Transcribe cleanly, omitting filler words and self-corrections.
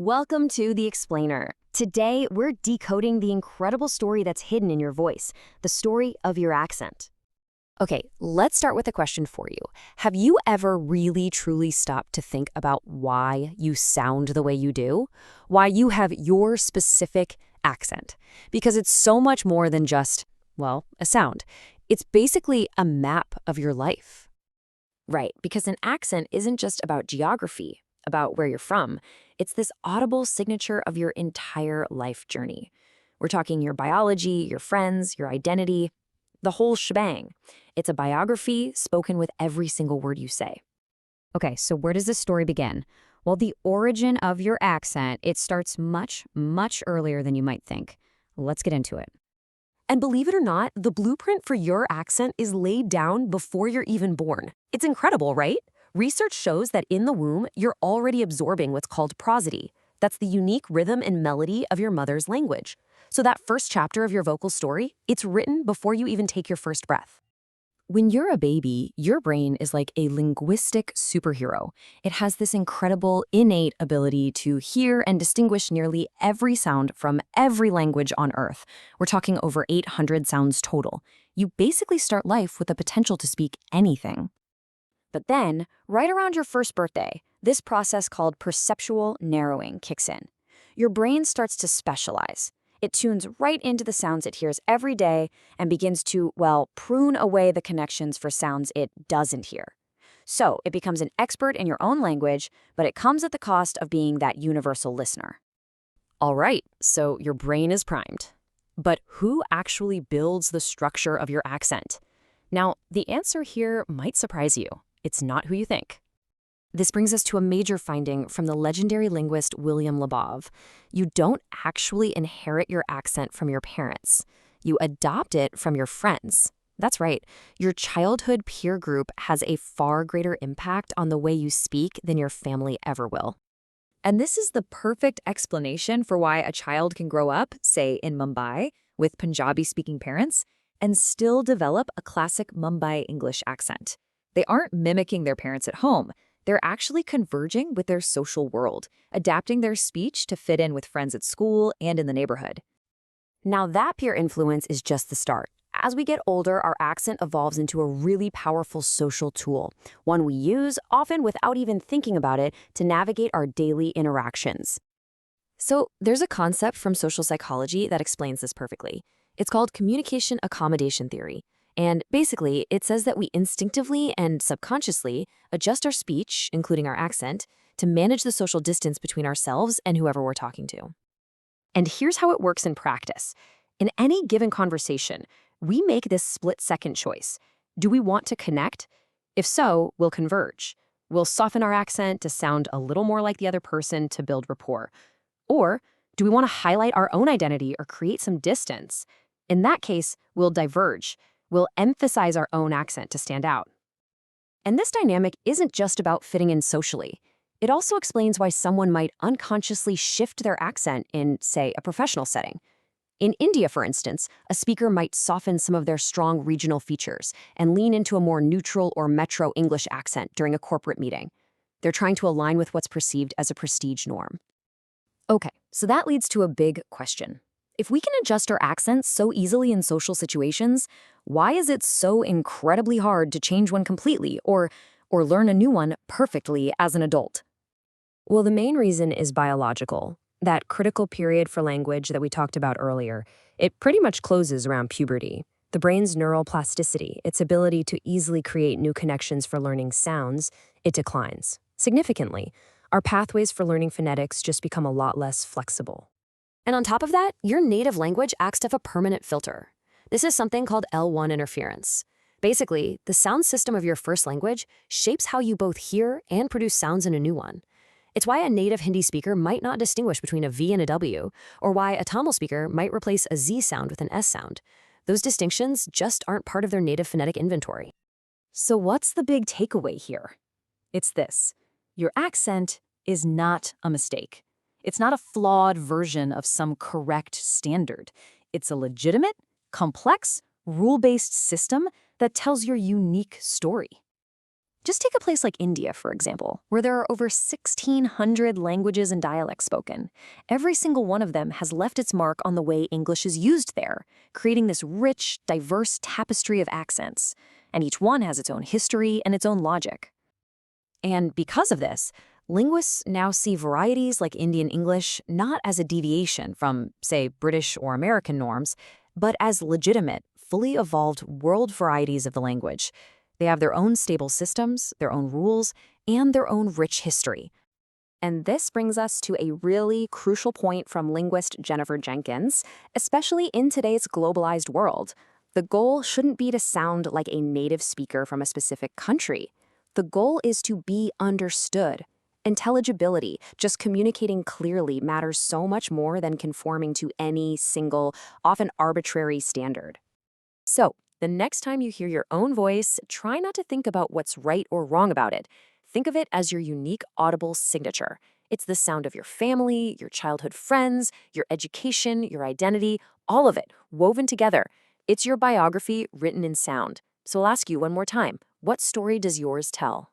Welcome to The Explainer. Today, we're decoding the incredible story that's hidden in your voice, the story of your accent. Okay, let's start with a question for you. Have you ever really truly stopped to think about why you sound the way you do? Why you have your specific accent? Because it's so much more than just, well, a sound. It's basically a map of your life. Right, because an accent isn't just about geography, about where you're from. It's this audible signature of your entire life journey. We're talking your biology, your friends, your identity, the whole shebang. It's a biography spoken with every single word you say. Okay, so where does this story begin? Well, the origin of your accent, it starts much, much earlier than you might think. Let's get into it. And believe it or not, the blueprint for your accent is laid down before you're even born. It's incredible, right? Research shows that in the womb, you're already absorbing what's called prosody. That's the unique rhythm and melody of your mother's language. So that first chapter of your vocal story, it's written before you even take your first breath. When you're a baby, your brain is like a linguistic superhero. It has this incredible innate ability to hear and distinguish nearly every sound from every language on Earth. We're talking over 800 sounds total. You basically start life with the potential to speak anything. But then, right around your first birthday, this process called perceptual narrowing kicks in. Your brain starts to specialize. It tunes right into the sounds it hears every day and begins to, well, prune away the connections for sounds it doesn't hear. So it becomes an expert in your own language, but it comes at the cost of being that universal listener. All right, so your brain is primed. But who actually builds the structure of your accent? Now, the answer here might surprise you. It's not who you think. This brings us to a major finding from the legendary linguist William Labov. You don't actually inherit your accent from your parents. You adopt it from your friends. That's right. Your childhood peer group has a far greater impact on the way you speak than your family ever will. And this is the perfect explanation for why a child can grow up, say in Mumbai, with Punjabi-speaking parents, and still develop a classic Mumbai English accent. They aren't mimicking their parents at home. They're actually converging with their social world, adapting their speech to fit in with friends at school and in the neighborhood. Now that peer influence is just the start. As we get older, our accent evolves into a really powerful social tool, one we use, often without even thinking about it, to navigate our daily interactions. So there's a concept from social psychology that explains this perfectly. It's called communication accommodation theory. And basically, it says that we instinctively and subconsciously adjust our speech, including our accent, to manage the social distance between ourselves and whoever we're talking to. And here's how it works in practice. In any given conversation, we make this split-second choice. Do we want to connect? If so, we'll converge. We'll soften our accent to sound a little more like the other person to build rapport. Or do we want to highlight our own identity or create some distance? In that case, we'll diverge. We'll emphasize our own accent to stand out. And this dynamic isn't just about fitting in socially. It also explains why someone might unconsciously shift their accent in, say, a professional setting. In India, for instance, a speaker might soften some of their strong regional features and lean into a more neutral or metro English accent during a corporate meeting. They're trying to align with what's perceived as a prestige norm. Okay, so that leads to a big question. If we can adjust our accents so easily in social situations, why is it so incredibly hard to change one completely or learn a new one perfectly as an adult? Well, the main reason is biological. That critical period for language that we talked about earlier, it pretty much closes around puberty. The brain's neural plasticity, its ability to easily create new connections for learning sounds, it declines. Significantly, our pathways for learning phonetics just become a lot less flexible. And on top of that, your native language acts as a permanent filter. This is something called L1 interference. Basically, the sound system of your first language shapes how you both hear and produce sounds in a new one. It's why a native Hindi speaker might not distinguish between a V and a W, or why a Tamil speaker might replace a Z sound with an S sound. Those distinctions just aren't part of their native phonetic inventory. So what's the big takeaway here? It's this. Your accent is not a mistake. It's not a flawed version of some correct standard. It's a legitimate, complex, rule-based system that tells your unique story. Just take a place like India, for example, where there are over 1,600 languages and dialects spoken. Every single one of them has left its mark on the way English is used there, creating this rich, diverse tapestry of accents. And each one has its own history and its own logic. And because of this, linguists now see varieties like Indian English not as a deviation from, say, British or American norms, but as legitimate, fully evolved world varieties of the language. They have their own stable systems, their own rules, and their own rich history. And this brings us to a really crucial point from linguist Jennifer Jenkins, especially in today's globalized world. The goal shouldn't be to sound like a native speaker from a specific country. The goal is to be understood. Intelligibility, just communicating clearly, matters so much more than conforming to any single, often arbitrary standard. So, the next time you hear your own voice, try not to think about what's right or wrong about it. Think of it as your unique audible signature. It's the sound of your family, your childhood friends, your education, your identity, all of it, woven together. It's your biography written in sound. So I'll ask you one more time, what story does yours tell?